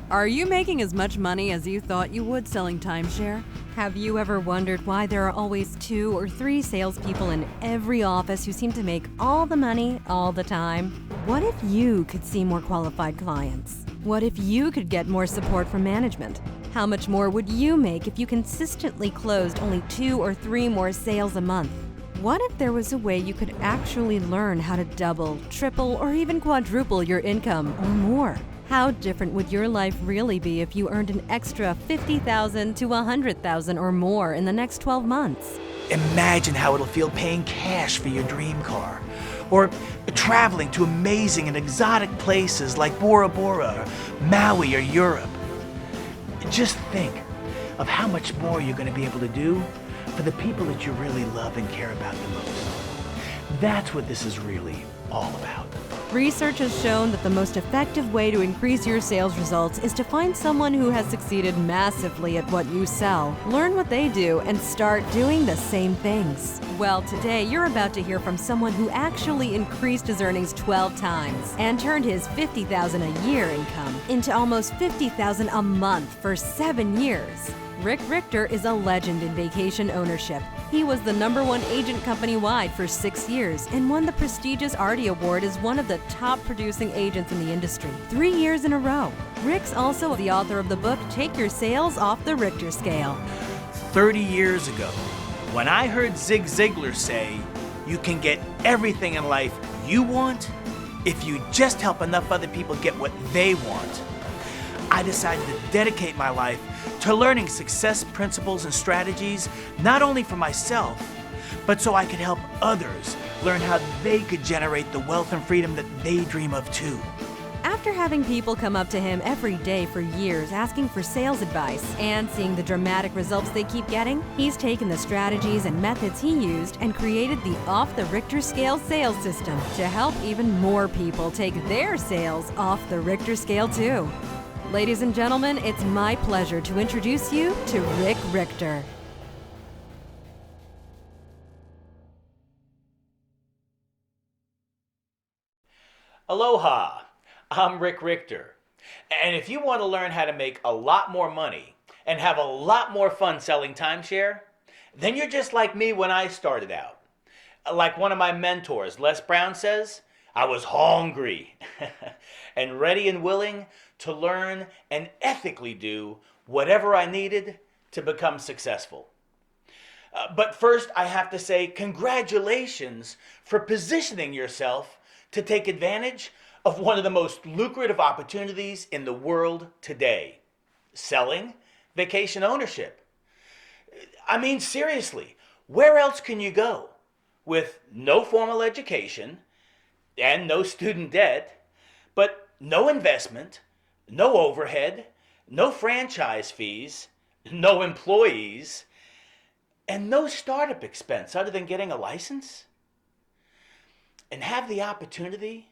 Are you making as much money as you thought you would selling timeshare? Have you ever wondered why there are always 2 or 3 salespeople in every office who seem to make all the money all the time? What if you could see more qualified clients? What if you could get more support from management? How much more would you make if you consistently closed only 2 or 3 more sales a month? What if there was a way you could actually learn how to double, triple, or even quadruple your income or more? How different would your life really be if you earned an extra $50,000 to $100,000 or more in the next 12 months? Imagine how it'll feel paying cash for your dream car, or traveling to amazing and exotic places like Bora Bora, or Maui, or Europe. Just think of how much more you're going to be able to do for the people that you really love and care about the most. That's what this is really all about. Research has shown that the most effective way to increase your sales results is to find someone who has succeeded massively at what you sell, learn what they do, and start doing the same things. Well, today you're about to hear from someone who actually increased his earnings 12 times and turned his $50,000 a year income into almost $50,000 a month for 7 years. Rick Richter is a legend in vacation ownership. He was the #1 agent company-wide for 6 years and won the prestigious Artie Award as one of the top producing agents in the industry 3 years in a row. Rick's also the author of the book, Take Your Sales Off the Richter Scale. 30 years ago, when I heard Zig Ziglar say, you can get everything in life you want if you just help enough other people get what they want, I decided to dedicate my life to learning success principles and strategies, not only for myself, but so I could help others learn how they could generate the wealth and freedom that they dream of too. After having people come up to him every day for years asking for sales advice and seeing the dramatic results they keep getting, he's taken the strategies and methods he used and created the Off the Richter Scale sales system to help even more people take their sales off the Richter Scale too. Ladies and gentlemen, it's my pleasure to introduce you to Rick Richter. Aloha, I'm Rick Richter. And if you want to learn how to make a lot more money and have a lot more fun selling timeshare, then you're just like me when I started out. Like one of my mentors, Les Brown, says, I was hungry and ready and willing to learn and ethically do whatever I needed to become successful. But first, I have to say congratulations for positioning yourself to take advantage of one of the most lucrative opportunities in the world today: selling vacation ownership. I mean, seriously, where else can you go with no formal education and no student debt, but no investment, no overhead, no franchise fees, no employees, and no startup expense other than getting a license? And have the opportunity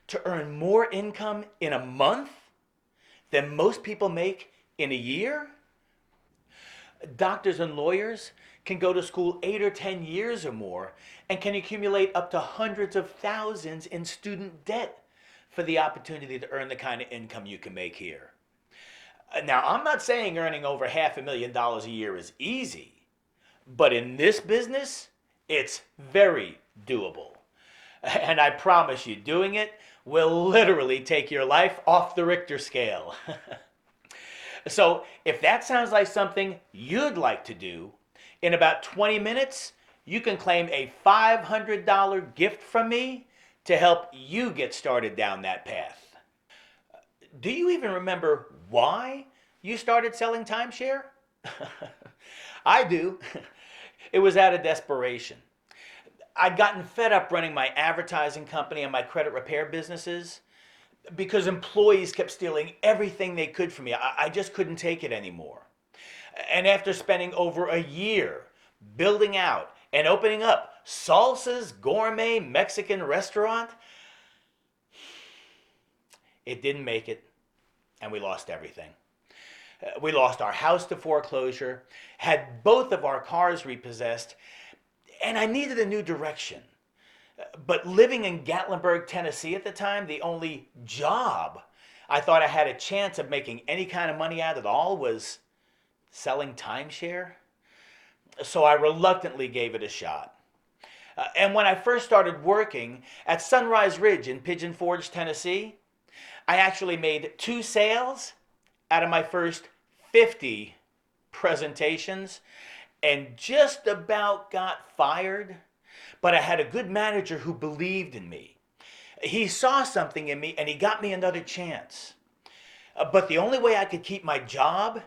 to earn more income in a month than most people make in a year? Doctors and lawyers can go to school 8 or 10 years or more and can accumulate up to hundreds of thousands in student debt for the opportunity to earn the kind of income you can make here. Now, I'm not saying earning over $500,000 a year is easy, but in this business, it's very doable. And I promise you, doing it will literally take your life off the Richter scale. So if that sounds like something you'd like to do, in about 20 minutes, you can claim a $500 gift from me to help you get started down that path. Do you even remember why you started selling timeshare? I do. It was out of desperation. I'd gotten fed up running my advertising company and my credit repair businesses because employees kept stealing everything they could from me. I just couldn't take it anymore. And after spending over a year building out and opening up Salsa's Gourmet Mexican Restaurant, it didn't make it, and we lost everything. We lost our house to foreclosure, had both of our cars repossessed, and I needed a new direction. But living in Gatlinburg, Tennessee at the time, the only job I thought I had a chance of making any kind of money at it all was selling timeshare. So I reluctantly gave it a shot. And when I first started working at Sunrise Ridge in Pigeon Forge, Tennessee, I actually made 2 sales out of my first 50 presentations and just about got fired. But I had a good manager who believed in me. He saw something in me and he got me another chance. But the only way I could keep my job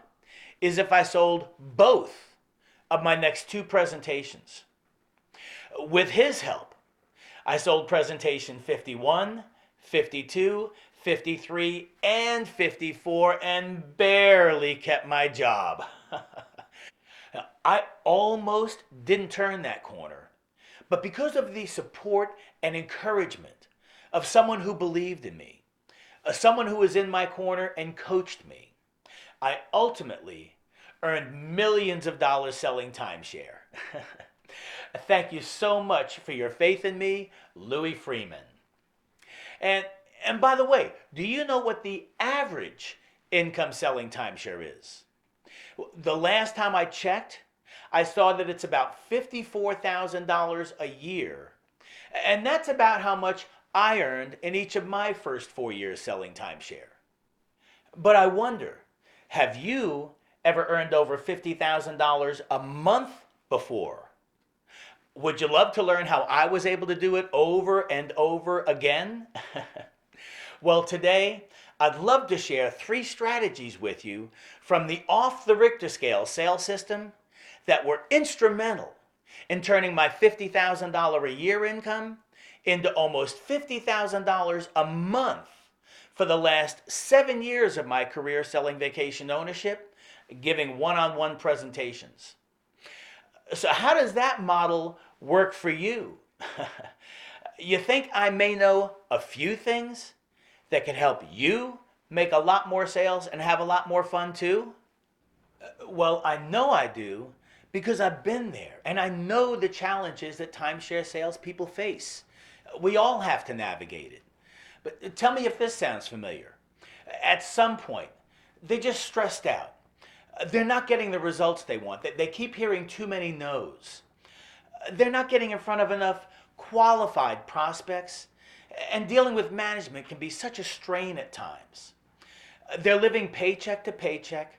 is if I sold both of my next 2 presentations. With his help, I sold presentation 51, 52, 53, and 54 and barely kept my job. I almost didn't turn that corner, but because of the support and encouragement of someone who believed in me, someone who was in my corner and coached me, I ultimately earned millions of dollars selling timeshare. Thank you so much for your faith in me, Louis Freeman. And and by the way, do you know what the average income selling timeshare is? The last time I checked, I saw that it's about $54,000 a year. And that's about how much I earned in each of my first 4 years selling timeshare. But I wonder, have you ever earned over $50,000 a month before? Would you love to learn how I was able to do it over and over again? Well, today, I'd love to share 3 strategies with you from the Off the Richter Scale sales system that were instrumental in turning my $50,000 a year income into almost $50,000 a month for the last 7 years of my career selling vacation ownership, giving one-on-one presentations. So how does that model work for you? You think I may know a few things that can help you make a lot more sales and have a lot more fun too? Well, I know I do because I've been there and I know the challenges that timeshare salespeople face. We all have to navigate it. But tell me if this sounds familiar. At some point, they just stressed out. They're not getting the results they want. They keep hearing too many no's. They're not getting in front of enough qualified prospects, and dealing with management can be such a strain at times. They're living paycheck to paycheck.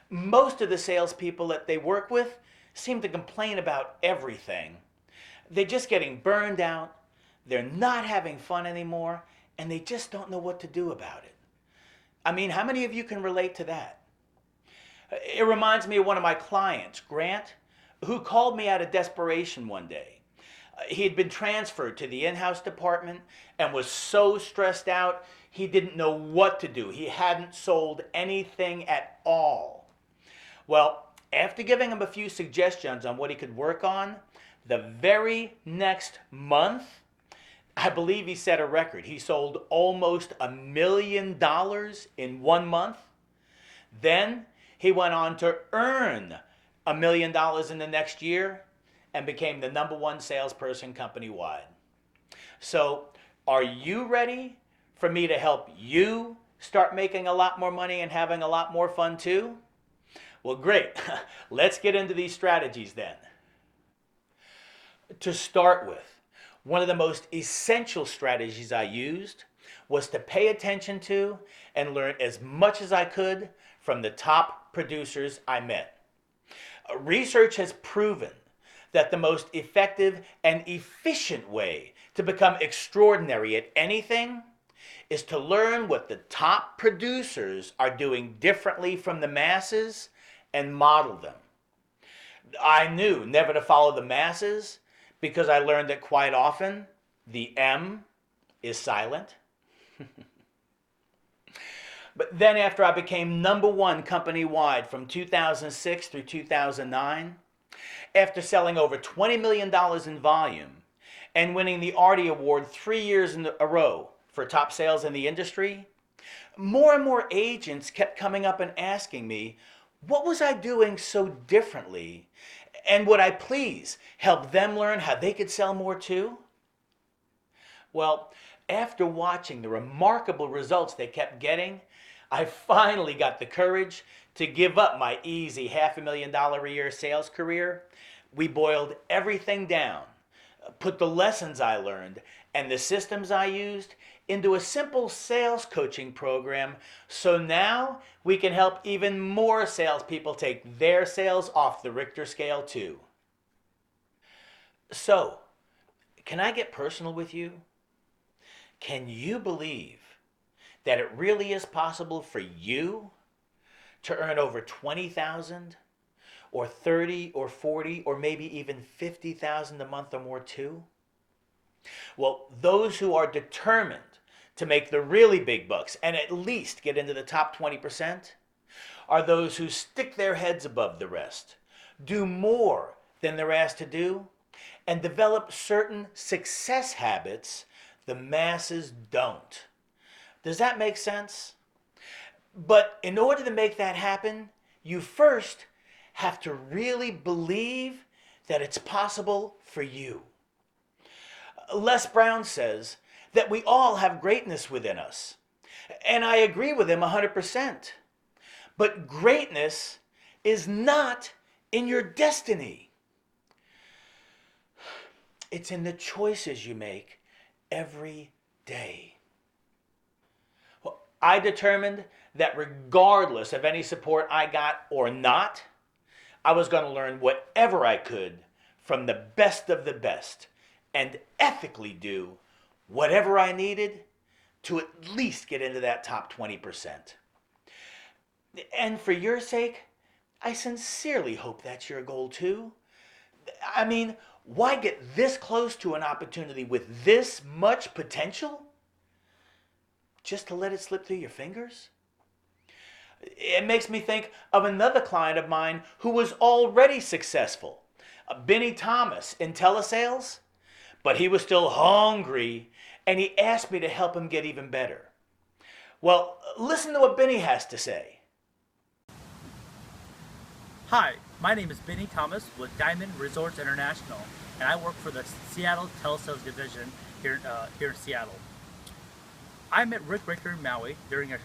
Most of the salespeople that they work with seem to complain about everything. They're just getting burned out. They're not having fun anymore, and they just don't know what to do about it. I mean, how many of you can relate to that? It reminds me of one of my clients, Grant, who called me out of desperation one day. He had been transferred to the in-house department and was so stressed out he didn't know what to do. He hadn't sold anything at all. Well, after giving him a few suggestions on what he could work on, the very next month, I believe he set a record. He sold almost $1 million in 1 month. Then he went on to earn $1 million in the next year and became the #1 salesperson company-wide. So, are you ready for me to help you start making a lot more money and having a lot more fun too? Well, great. Let's get into these strategies then. To start with, one of the most essential strategies I used was to pay attention to and learn as much as I could from the top producers I met. Research has proven that the most effective and efficient way to become extraordinary at anything is to learn what the top producers are doing differently from the masses and model them. I knew never to follow the masses because I learned that quite often the M is silent. But then after I became #1 company-wide from 2006 through 2009, after selling over $20 million in volume and winning the Artie Award 3 years in a row for top sales in the industry, more and more agents kept coming up and asking me, what was I doing so differently? And would I please help them learn how they could sell more too? Well, After watching the remarkable results they kept getting, I finally got the courage to give up my easy $500,000 a year sales career. We boiled everything down, put the lessons I learned and the systems I used into a simple sales coaching program, so now we can help even more salespeople take their sales off the Richter scale too. So, can I get personal with you? Can you believe that it really is possible for you to earn over 20,000 or 30 or 40 or maybe even 50,000 a month or more too? Well, those who are determined to make the really big bucks and at least get into the top 20% are those who stick their heads above the rest, do more than they're asked to do, and develop certain success habits the masses don't. Does that make sense? But in order to make that happen, you first have to really believe that it's possible for you. Les Brown says that we all have greatness within us. And I agree with him 100%. But greatness is not in your destiny. It's in the choices you make every day. Well, I determined that regardless of any support I got or not, I was going to learn whatever I could from the best of the best and ethically do whatever I needed to at least get into that top 20%. And for your sake, I sincerely hope that's your goal too. I mean, why get this close to an opportunity with this much potential just to let it slip through your fingers? It makes me think of another client of mine who was already successful, Benny Thomas in telesales, but he was still hungry and he asked me to help him get even better. Well, listen to what Benny has to say. Hi, my name is Benny Thomas with Diamond Resorts International, and I work for the Seattle Telesales Division here in Seattle. I met Rick Richter in Maui during an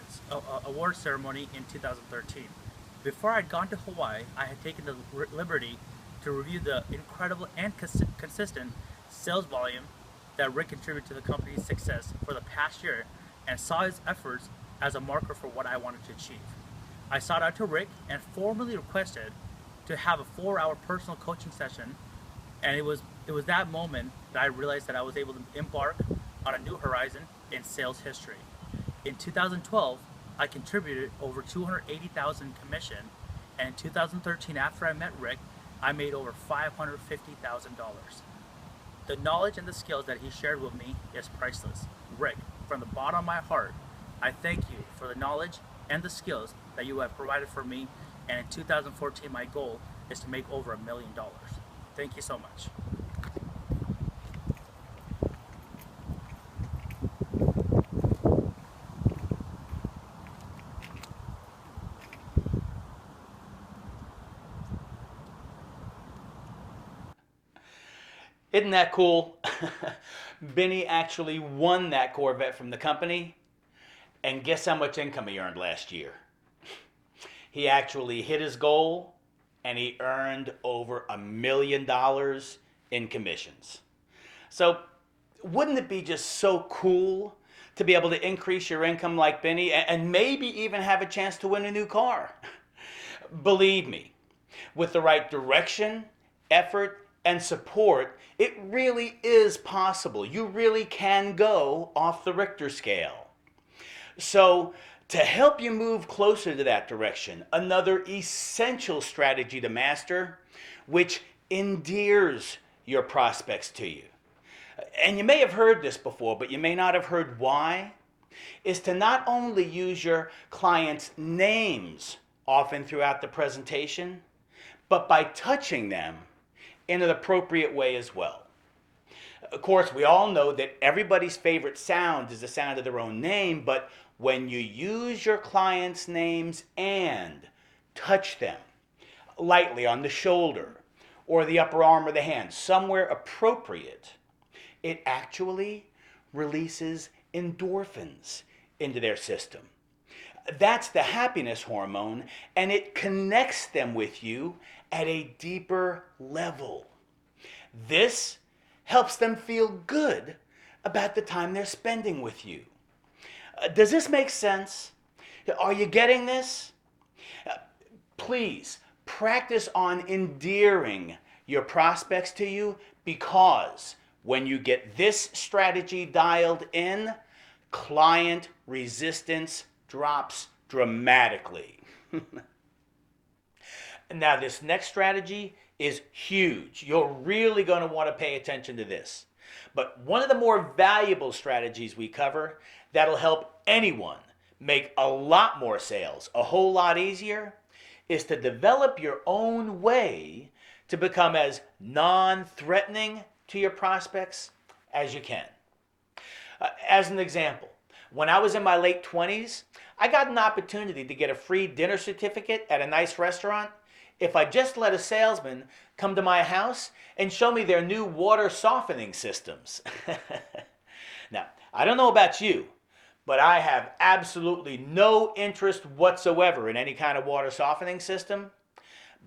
award ceremony in 2013. Before I'd gone to Hawaii, I had taken the liberty to review the incredible and consistent sales volume that Rick contributed to the company's success for the past year and saw his efforts as a marker for what I wanted to achieve. I sought out to Rick and formally requested to have a 4-hour personal coaching session, and it was that moment that I realized that I was able to embark on a new horizon in sales history. In 2012, I contributed over $280,000 commission, and in 2013, after I met Rick, I made over $550,000. The knowledge and the skills that he shared with me is priceless. Rick, from the bottom of my heart, I thank you for the knowledge and the skills that you have provided for me, and in 2014 my goal is to make over $1 million. Thank you so much. Isn't that cool? Benny actually won that Corvette from the company, and guess how much income he earned last year? He actually hit his goal, and he earned over $1 million in commissions. So wouldn't it be just so cool to be able to increase your income like Benny and maybe even have a chance to win a new car? Believe me, with the right direction, effort, and support, it really is possible. You really can go off the Richter scale. So, to help you move closer to that direction, another essential strategy to master, which endears your prospects to you, and you may have heard this before, but you may not have heard why, is to not only use your clients' names often throughout the presentation, but by touching them in an appropriate way as well. Of course, we all know that everybody's favorite sound is the sound of their own name, but when you use your clients' names and touch them lightly on the shoulder or the upper arm or the hand, somewhere appropriate, it actually releases endorphins into their system. That's the happiness hormone, and it connects them with you at a deeper level. This helps them feel good about the time they're spending with you. Does this make sense? Are you getting this? Please practice on endearing your prospects to you, because when you get this strategy dialed in, client resistance drops dramatically. Now, this next strategy is huge. You're really going to want to pay attention to this. But one of the more valuable strategies we cover that'll help anyone make a lot more sales a whole lot easier is to develop your own way to become as non-threatening to your prospects as you can. As an example, when I was in my late 20s, I got an opportunity to get a free dinner certificate at a nice restaurant if I just let a salesman come to my house and show me their new water softening systems. Now, I don't know about you, but I have absolutely no interest whatsoever in any kind of water softening system.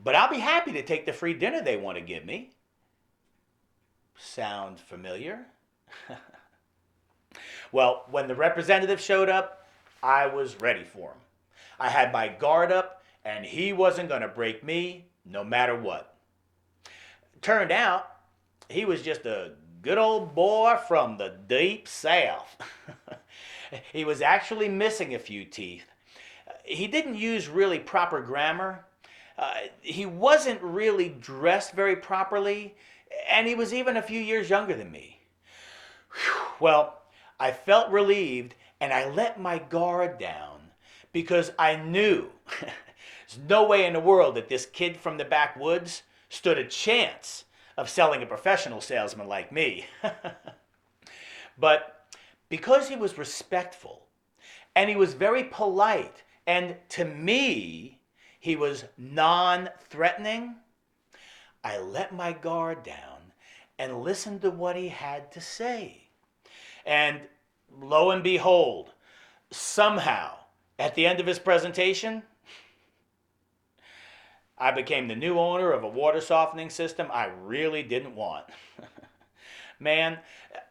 But I'll be happy to take the free dinner they want to give me. Sound familiar? Well, when the representative showed up, I was ready for him. I had my guard up, and he wasn't going to break me no matter what. Turned out, he was just a good old boy from the deep south. He was actually missing a few teeth. He didn't use really proper grammar. He wasn't really dressed very properly, and he was even a few years younger than me. Whew. Well, I felt relieved, and I let my guard down because I knew there's no way in the world that this kid from the backwoods stood a chance of selling a professional salesman like me. But because he was respectful, and he was very polite, and to me, he was non-threatening, I let my guard down and listened to what he had to say. And lo and behold, somehow, at the end of his presentation, I became the new owner of a water softening system I really didn't want. Man,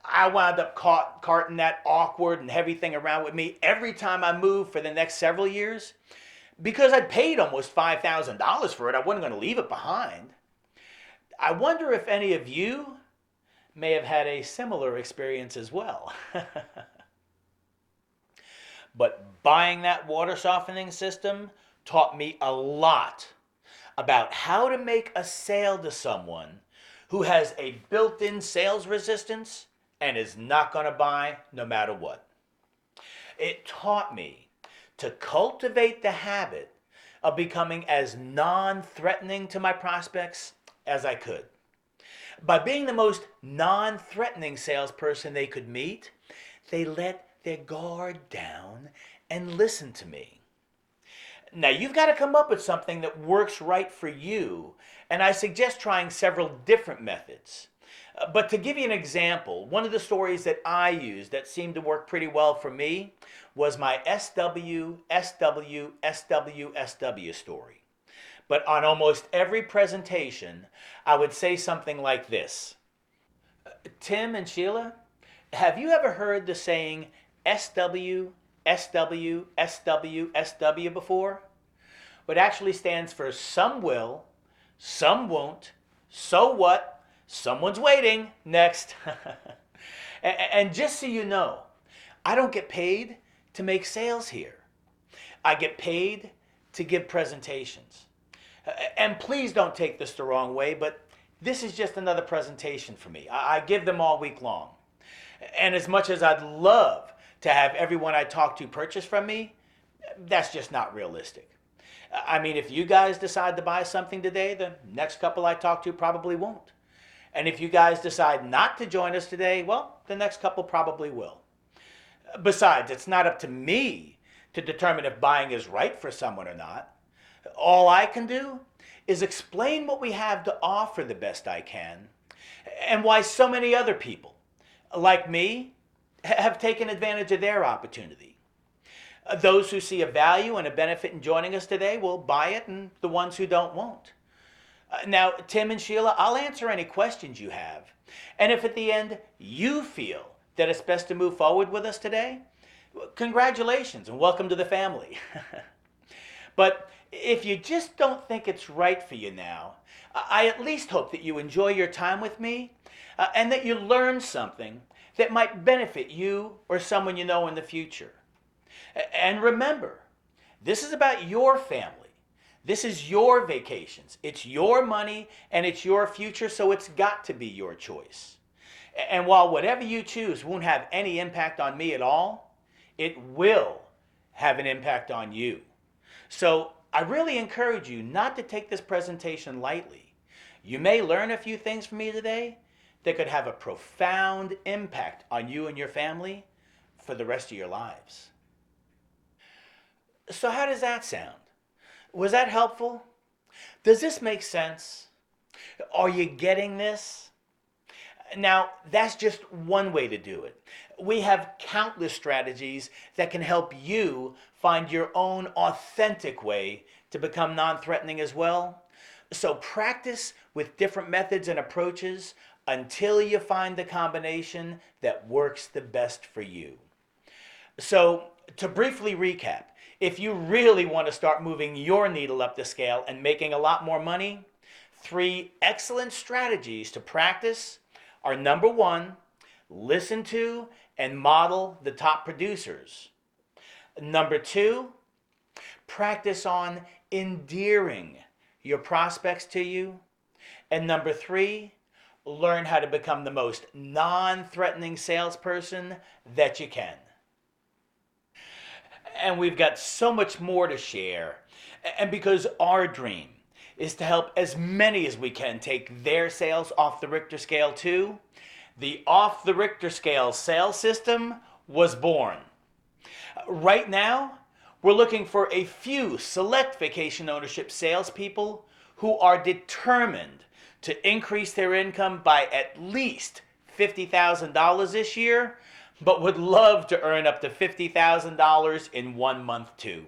I wound up carting that awkward and heavy thing around with me every time I moved for the next several years. Because I'd paid almost $5,000 for it, I wasn't going to leave it behind. I wonder if any of you may have had a similar experience as well. But buying that water softening system taught me a lot about how to make a sale to someone who has a built-in sales resistance and is not going to buy no matter what. It taught me to cultivate the habit of becoming as non-threatening to my prospects as I could. By being the most non-threatening salesperson they could meet, they let their guard down and listen to me. Now, you've got to come up with something that works right for you, and I suggest trying several different methods. But to give you an example, one of the stories that I used that seemed to work pretty well for me was my SW story. But on almost every presentation, I would say something like this. Tim and Sheila, have you ever heard the saying SW before? It actually stands for some will, some won't, so what, someone's waiting, next. And just so you know, I don't get paid to make sales here. I get paid to give presentations. And please don't take this the wrong way, but this is just another presentation for me. I give them all week long. And as much as I'd love to have everyone I talk to purchase from me, that's just not realistic. I mean, if you guys decide to buy something today, the next couple I talk to probably won't. And if you guys decide not to join us today, well, the next couple probably will. Besides, it's not up to me to determine if buying is right for someone or not. All I can do is explain what we have to offer the best I can, and why so many other people, like me, have taken advantage of their opportunity. Those who see a value and a benefit in joining us today will buy it, and the ones who don't won't. Now, Tim and Sheila, I'll answer any questions you have. And if at the end you feel that it's best to move forward with us today, congratulations and welcome to the family. But if you just don't think it's right for you now, I at least hope that you enjoy your time with me and that you learn something that might benefit you or someone you know in the future. And remember, this is about your family. This is your vacations. It's your money and it's your future, so it's got to be your choice. And while whatever you choose won't have any impact on me at all, it will have an impact on you. So I really encourage you not to take this presentation lightly. You may learn a few things from me today that could have a profound impact on you and your family for the rest of your lives. So how does that sound? Was that helpful? Does this make sense? Are you getting this? Now, that's just one way to do it. We have countless strategies that can help you find your own authentic way to become non-threatening as well. So practice with different methods and approaches until you find the combination that works the best for you. So to briefly recap, if you really want to start moving your needle up the scale and making a lot more money, 3 excellent strategies to practice are: number 1, listen to and model the top producers. Number 2, practice on endearing your prospects to you. And number 3, learn how to become the most non-threatening salesperson that you can. And we've got so much more to share. And because our dream is to help as many as we can take their sales off the Richter scale too, the Off the Richter Scale sales system was born. Right now, we're looking for a few select vacation ownership salespeople who are determined to increase their income by at least $50,000 this year, but would love to earn up to $50,000 in 1 month too.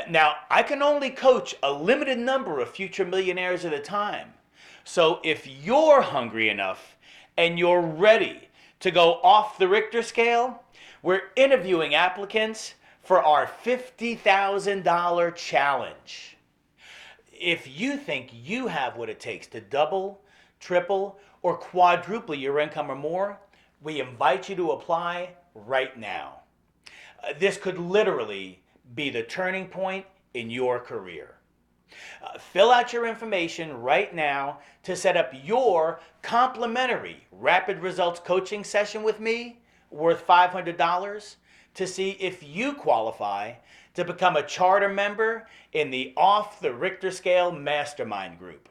Now, I can only coach a limited number of future millionaires at a time. So if you're hungry enough and you're ready to go off the Richter scale, we're interviewing applicants for our $50,000 challenge. If you think you have what it takes to double, triple, or quadruple your income or more, we invite you to apply right now. This could literally be the turning point in your career. Fill out your information right now to set up your complimentary rapid results coaching session with me worth $500 to see if you qualify to become a charter member in the Off the Richter Scale Mastermind Group.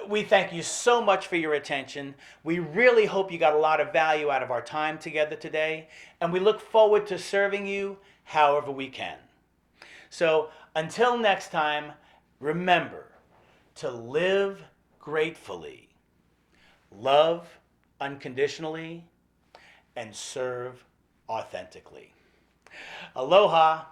We thank you so much for your attention. We really hope you got a lot of value out of our time together today, and we look forward to serving you however we can. So until next time, remember to live gratefully, love unconditionally, and serve authentically. Aloha.